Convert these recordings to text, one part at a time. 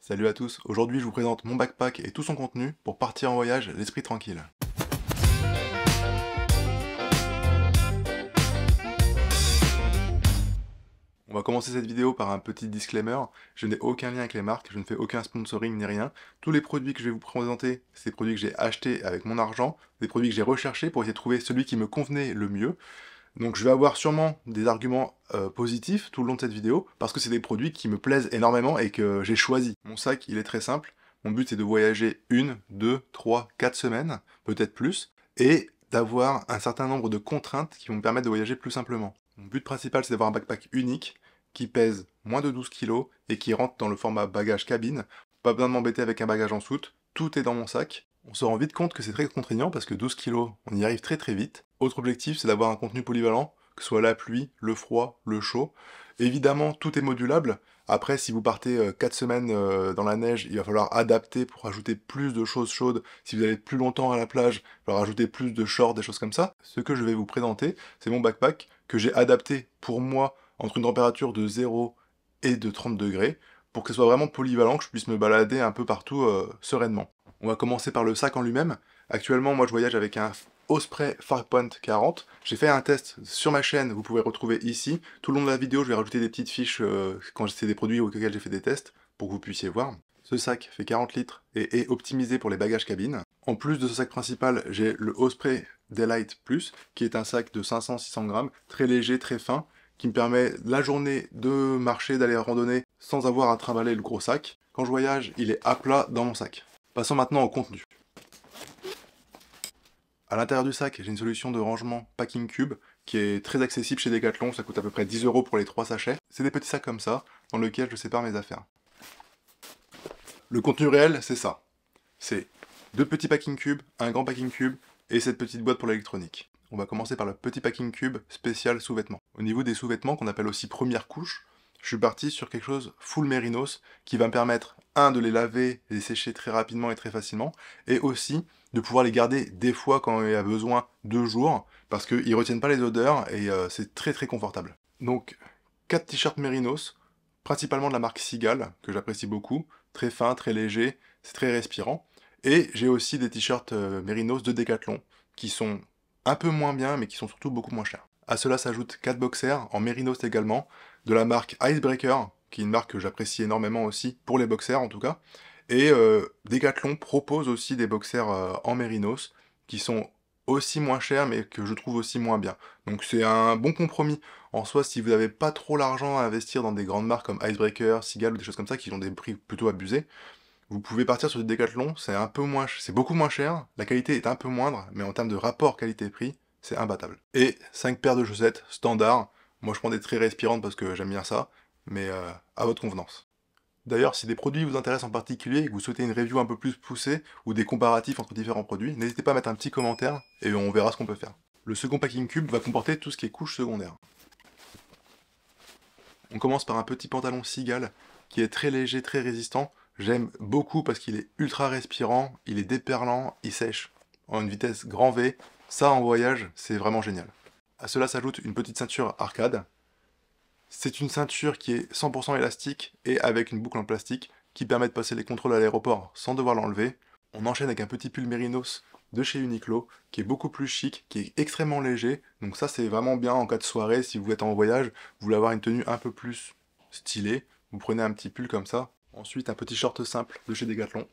Salut à tous, aujourd'hui je vous présente mon backpack et tout son contenu pour partir en voyage l'esprit tranquille. On va commencer cette vidéo par un petit disclaimer, je n'ai aucun lien avec les marques, je ne fais aucun sponsoring ni rien. Tous les produits que je vais vous présenter, c'est des produits que j'ai achetés avec mon argent, des produits que j'ai recherchés pour essayer de trouver celui qui me convenait le mieux. Donc je vais avoir sûrement des arguments positifs tout le long de cette vidéo, parce que c'est des produits qui me plaisent énormément et que j'ai choisi. Mon sac, il est très simple. Mon but, c'est de voyager 1, 2, 3, 4 semaines, peut-être plus, et d'avoir un certain nombre de contraintes qui vont me permettre de voyager plus simplement. Mon but principal, c'est d'avoir un backpack unique, qui pèse moins de 12 kg et qui rentre dans le format bagage cabine. Pas besoin de m'embêter avec un bagage en soute, tout est dans mon sac. On se rend vite compte que c'est très contraignant parce que 12 kg, on y arrive très très vite. Autre objectif, c'est d'avoir un contenu polyvalent, que ce soit la pluie, le froid, le chaud. Évidemment, tout est modulable. Après, si vous partez 4 semaines dans la neige, il va falloir adapter pour ajouter plus de choses chaudes. Si vous allez plus longtemps à la plage, il va falloir ajouter plus de shorts, des choses comme ça. Ce que je vais vous présenter, c'est mon backpack que j'ai adapté pour moi entre une température de 0 et de 30 degrés, pour que ce soit vraiment polyvalent, que je puisse me balader un peu partout sereinement. On va commencer par le sac en lui-même. Actuellement, moi je voyage avec un Osprey Farpoint 40. J'ai fait un test sur ma chaîne, vous pouvez retrouver ici. Tout le long de la vidéo, je vais rajouter des petites fiches quand c'est des produits auxquels j'ai fait des tests, pour que vous puissiez voir. Ce sac fait 40 litres et est optimisé pour les bagages cabine. En plus de ce sac principal, j'ai le Osprey Daylight Plus, qui est un sac de 500-600 grammes, très léger, très fin, qui me permet la journée de marcher, d'aller randonner sans avoir à trimballer le gros sac. Quand je voyage, il est à plat dans mon sac. Passons maintenant au contenu. À l'intérieur du sac, j'ai une solution de rangement Packing Cube qui est très accessible chez Decathlon, ça coûte à peu près 10 € pour les 3 sachets. C'est des petits sacs comme ça, dans lesquels je sépare mes affaires. Le contenu réel, c'est ça. C'est 2 petits Packing Cubes, un grand Packing Cube et cette petite boîte pour l'électronique. On va commencer par le petit Packing Cube spécial sous-vêtements. Au niveau des sous-vêtements, qu'on appelle aussi première couche, je suis parti sur quelque chose full mérinos qui va me permettre, de les laver, les sécher très rapidement et très facilement, et aussi de pouvoir les garder des fois quand il y a besoin 2 jours, parce qu'ils ne retiennent pas les odeurs et c'est très très confortable. Donc 4 t-shirts mérinos, principalement de la marque Seagal, que j'apprécie beaucoup, très fin, très léger, c'est très respirant, et j'ai aussi des t-shirts mérinos de Decathlon, qui sont un peu moins bien, mais qui sont surtout beaucoup moins chers. À cela s'ajoutent 4 boxers, en mérinos également, de la marque Icebreaker, qui est une marque que j'apprécie énormément aussi, pour les boxers en tout cas. Et Decathlon propose aussi des boxers en mérinos, qui sont aussi moins chers, mais que je trouve aussi moins bien. Donc c'est un bon compromis. En soi, si vous n'avez pas trop l'argent à investir dans des grandes marques comme Icebreaker, Seagal ou des choses comme ça, qui ont des prix plutôt abusés, vous pouvez partir sur du Decathlon, c'est beaucoup moins cher, la qualité est un peu moindre, mais en termes de rapport qualité-prix, c'est imbattable. Et 5 paires de chaussettes standard. Moi je prends des très respirantes parce que j'aime bien ça, mais à votre convenance. D'ailleurs, si des produits vous intéressent en particulier et que vous souhaitez une review un peu plus poussée ou des comparatifs entre différents produits, n'hésitez pas à mettre un petit commentaire et on verra ce qu'on peut faire. Le second packing cube va comporter tout ce qui est couche secondaire. On commence par un petit pantalon Seagal qui est très léger, très résistant. J'aime beaucoup parce qu'il est ultra respirant, il est déperlant, il sèche en une vitesse grand V. Ça, en voyage, c'est vraiment génial. À cela s'ajoute une petite ceinture arcade. C'est une ceinture qui est 100% élastique et avec une boucle en plastique qui permet de passer les contrôles à l'aéroport sans devoir l'enlever. On enchaîne avec un petit pull mérinos de chez Uniqlo qui est beaucoup plus chic, qui est extrêmement léger. Donc ça, c'est vraiment bien en cas de soirée. Si vous êtes en voyage, vous voulez avoir une tenue un peu plus stylée, vous prenez un petit pull comme ça. Ensuite, un petit short simple de chez Decathlon.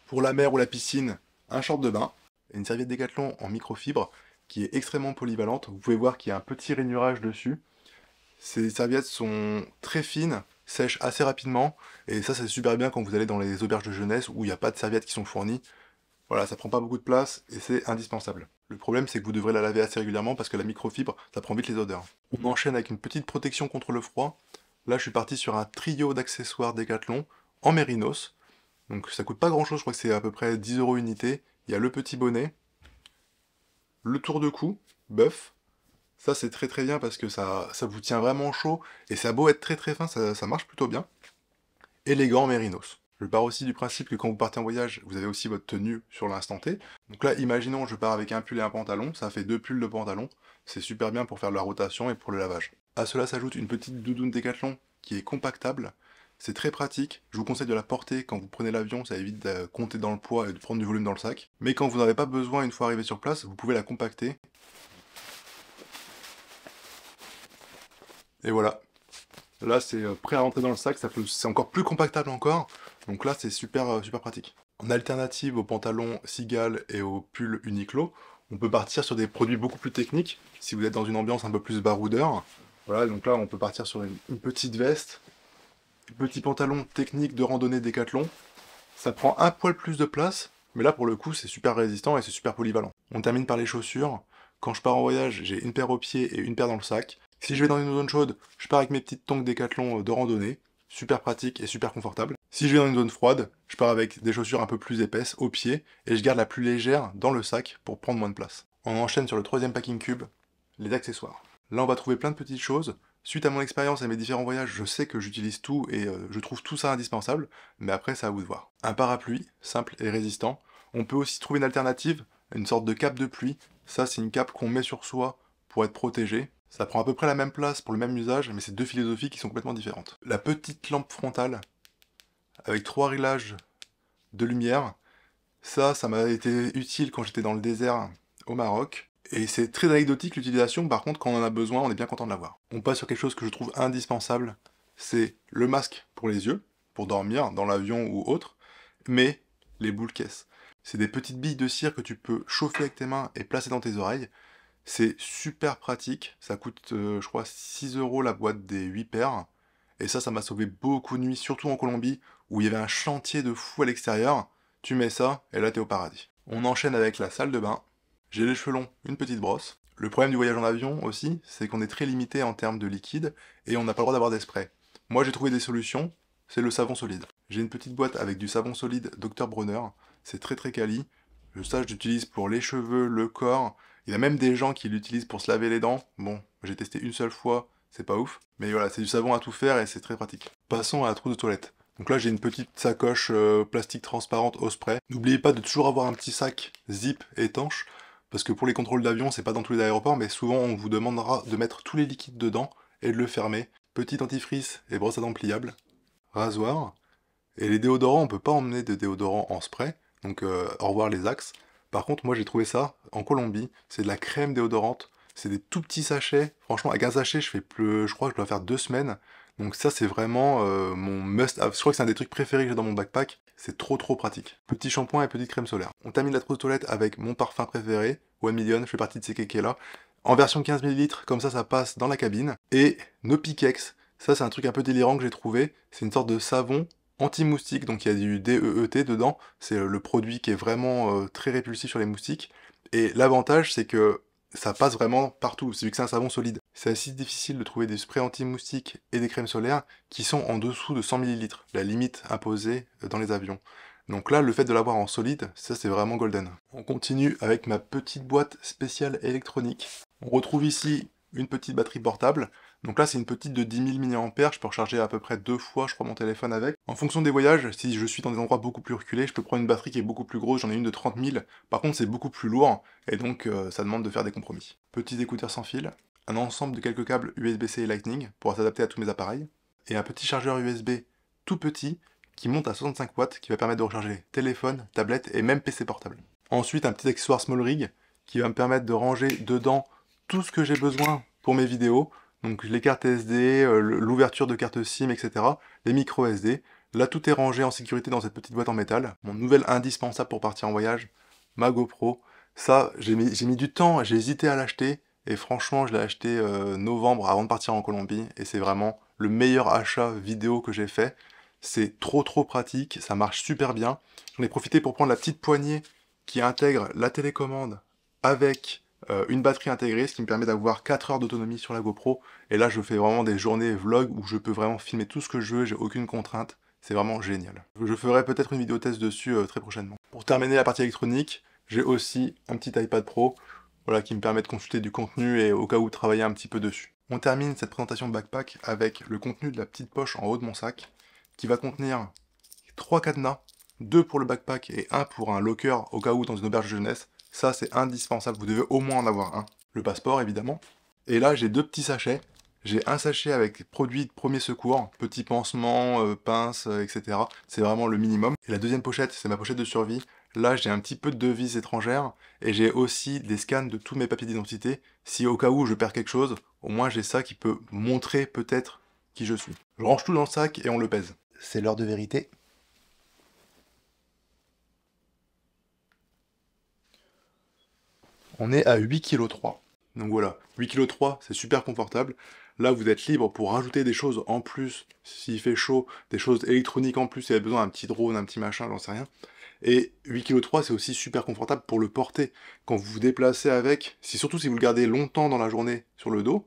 Pour la mer ou la piscine, un short de bain. Et une serviette Decathlon en microfibre qui est extrêmement polyvalente. Vous pouvez voir qu'il y a un petit rainurage dessus. Ces serviettes sont très fines, sèchent assez rapidement. Et ça, c'est super bien quand vous allez dans les auberges de jeunesse où il n'y a pas de serviettes qui sont fournies. Voilà, ça prend pas beaucoup de place et c'est indispensable. Le problème, c'est que vous devrez la laver assez régulièrement parce que la microfibre, ça prend vite les odeurs. On enchaîne avec une petite protection contre le froid. Là, je suis parti sur un trio d'accessoires Decathlon en mérinos. Donc ça coûte pas grand chose, je crois que c'est à peu près 10 € unité. Il y a le petit bonnet, le tour de cou, bœuf. Ça c'est très très bien parce que ça vous tient vraiment chaud. Et ça a beau être très très fin, ça marche plutôt bien. Et les gants mérinos. Je pars aussi du principe que quand vous partez en voyage, vous avez aussi votre tenue sur l'instant T. Donc là, imaginons, je pars avec un pull et un pantalon, ça fait 2 pulls de pantalon. C'est super bien pour faire de la rotation et pour le lavage. À cela s'ajoute une petite doudoune Decathlon qui est compactable, C'est très pratique, je vous conseille de la porter quand vous prenez l'avion, ça évite de compter dans le poids et de prendre du volume dans le sac. Mais quand vous n'en avez pas besoin une fois arrivé sur place, vous pouvez la compacter. Et voilà. Là, c'est prêt à rentrer dans le sac, c'est encore plus compactable encore. Donc là, c'est super, super pratique. En alternative aux pantalons Seagal et aux pulls Uniqlo, on peut partir sur des produits beaucoup plus techniques, si vous êtes dans une ambiance un peu plus baroudeur. Voilà, donc là, on peut partir sur une petite veste, un petit pantalon technique de randonnée Décathlon. Ça prend un poil plus de place, mais là, pour le coup, c'est super résistant et c'est super polyvalent. On termine par les chaussures. Quand je pars en voyage, j'ai une paire aux pieds et une paire dans le sac. Si je vais dans une zone chaude, je pars avec mes petites tongs Décathlon de randonnée, super pratique et super confortable. Si je vais dans une zone froide, je pars avec des chaussures un peu plus épaisses aux pieds et je garde la plus légère dans le sac pour prendre moins de place. On enchaîne sur le troisième packing cube, les accessoires. Là, on va trouver plein de petites choses. Suite à mon expérience et mes différents voyages, je sais que j'utilise tout et je trouve tout ça indispensable, mais après, c'est à vous de voir. Un parapluie, simple et résistant. On peut aussi trouver une alternative, une sorte de cape de pluie. Ça, c'est une cape qu'on met sur soi pour être protégé. Ça prend à peu près la même place pour le même usage, mais c'est deux philosophies qui sont complètement différentes. La petite lampe frontale, avec 3 réglages de lumière, ça m'a été utile quand j'étais dans le désert au Maroc. Et c'est très anecdotique l'utilisation, par contre quand on en a besoin, on est bien content de l'avoir. On passe sur quelque chose que je trouve indispensable, c'est le masque pour les yeux, pour dormir, dans l'avion ou autre, mais les boules caisses. C'est des petites billes de cire que tu peux chauffer avec tes mains et placer dans tes oreilles. C'est super pratique, ça coûte je crois 6 € la boîte des 8 paires. Et ça m'a sauvé beaucoup de nuits, surtout en Colombie, où il y avait un chantier de fou à l'extérieur. Tu mets ça, et là t'es au paradis. On enchaîne avec la salle de bain. J'ai les cheveux longs, une petite brosse. Le problème du voyage en avion aussi, c'est qu'on est très limité en termes de liquide, et on n'a pas le droit d'avoir des sprays. Moi j'ai trouvé des solutions, c'est le savon solide. J'ai une petite boîte avec du savon solide Dr Bronner, c'est très très quali. Ça je l'utilise pour les cheveux, le corps. Il y a même des gens qui l'utilisent pour se laver les dents. Bon, j'ai testé une seule fois, c'est pas ouf. Mais voilà, c'est du savon à tout faire et c'est très pratique. Passons à la trousse de toilette. Donc là, j'ai une petite sacoche plastique transparente au spray. N'oubliez pas de toujours avoir un petit sac zip étanche, parce que pour les contrôles d'avion, c'est pas dans tous les aéroports, mais souvent on vous demandera de mettre tous les liquides dedans et de le fermer. Petit dentifrice et brosse à dents pliable. Rasoir. Et les déodorants, on peut pas emmener de déodorant en spray, donc au revoir les axes. Par contre, moi j'ai trouvé ça en Colombie, c'est de la crème déodorante. C'est des tout petits sachets. Franchement, avec un sachet, je crois que je dois faire 2 semaines. Donc ça, c'est vraiment mon must-have. Je crois que c'est un des trucs préférés que j'ai dans mon backpack. C'est trop trop pratique. Petit shampoing et petite crème solaire. On termine la trousse de toilette avec mon parfum préféré, One Million, je fais partie de ces kékés là. En version 15 ml, comme ça passe dans la cabine. Et nos Piquex, ça c'est un truc un peu délirant que j'ai trouvé. C'est une sorte de savon anti-moustique, donc il y a du DEET dedans. C'est le produit qui est vraiment très répulsif sur les moustiques. Et l'avantage, c'est que ça passe vraiment partout, vu que c'est un savon solide. C'est assez difficile de trouver des sprays anti-moustiques et des crèmes solaires qui sont en dessous de 100 ml, la limite imposée dans les avions. Donc là, le fait de l'avoir en solide, ça c'est vraiment golden. On continue avec ma petite boîte spéciale électronique. On retrouve ici une petite batterie portable. Donc là, c'est une petite de 10 000 mAh, je peux recharger à peu près 2 fois, je crois, mon téléphone avec. En fonction des voyages, si je suis dans des endroits beaucoup plus reculés, je peux prendre une batterie qui est beaucoup plus grosse, j'en ai une de 30 000. Par contre, c'est beaucoup plus lourd, et donc ça demande de faire des compromis. Petits écouteurs sans fil, un ensemble de quelques câbles USB-C et Lightning pour s'adapter à tous mes appareils, et un petit chargeur USB tout petit qui monte à 65 watts qui va permettre de recharger téléphone, tablette et même PC portable. Ensuite, un petit accessoire Small Rig qui va me permettre de ranger dedans tout ce que j'ai besoin pour mes vidéos, donc les cartes SD, l'ouverture de carte SIM, etc., les micros SD. Là, tout est rangé en sécurité dans cette petite boîte en métal. Mon nouvel indispensable pour partir en voyage, ma GoPro. Ça, j'ai mis du temps, j'ai hésité à l'acheter, et franchement, je l'ai acheté novembre avant de partir en Colombie, et c'est vraiment le meilleur achat vidéo que j'ai fait. C'est trop trop pratique, ça marche super bien. J'en ai profité pour prendre la petite poignée qui intègre la télécommande avec une batterie intégrée, ce qui me permet d'avoir 4 heures d'autonomie sur la GoPro. Et là, je fais vraiment des journées vlog où je peux vraiment filmer tout ce que je veux, j'ai aucune contrainte. C'est vraiment génial. Je ferai peut-être une vidéo test dessus très prochainement. Pour terminer la partie électronique, j'ai aussi un petit iPad Pro, voilà, qui me permet de consulter du contenu et au cas où travailler un petit peu dessus. On termine cette présentation de backpack avec le contenu de la petite poche en haut de mon sac, qui va contenir 3 cadenas, 2 pour le backpack et 1 pour un locker au cas où dans une auberge de jeunesse. Ça c'est indispensable, vous devez au moins en avoir un. Le passeport évidemment. Et là j'ai 2 petits sachets, J'ai un sachet avec produits de premier secours, petits pansements, pinces, etc. C'est vraiment le minimum. Et la deuxième pochette, c'est ma pochette de survie. Là, j'ai un petit peu de devises étrangères et j'ai aussi des scans de tous mes papiers d'identité. Si au cas où je perds quelque chose, au moins j'ai ça qui peut montrer peut-être qui je suis. Je range tout dans le sac et on le pèse. C'est l'heure de vérité. On est à 8,3 kg. Donc voilà, 8,3 kg, c'est super confortable. Là, vous êtes libre pour rajouter des choses en plus, s'il fait chaud, des choses électroniques en plus, si vous avez besoin d'un petit drone, un petit machin, j'en sais rien. Et 8,3 kg, c'est aussi super confortable pour le porter. Quand vous vous déplacez avec, surtout si vous le gardez longtemps dans la journée sur le dos,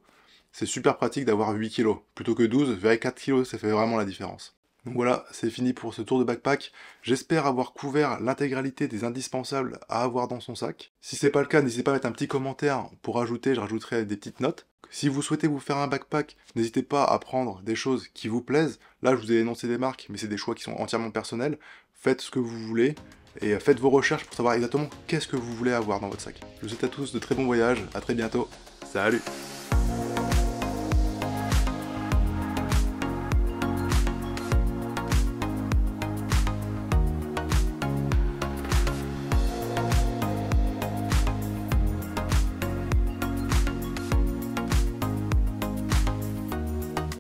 c'est super pratique d'avoir 8 kg. Plutôt que 12, vers 4 kg, ça fait vraiment la différence. Donc voilà, c'est fini pour ce tour de backpack. J'espère avoir couvert l'intégralité des indispensables à avoir dans son sac. Si c'est pas le cas, n'hésitez pas à mettre un petit commentaire pour ajouter, je rajouterai des petites notes. Si vous souhaitez vous faire un backpack, n'hésitez pas à prendre des choses qui vous plaisent. Là, je vous ai énoncé des marques, mais c'est des choix qui sont entièrement personnels. Faites ce que vous voulez et faites vos recherches pour savoir exactement qu'est-ce que vous voulez avoir dans votre sac. Je vous souhaite à tous de très bons voyages, à très bientôt. Salut!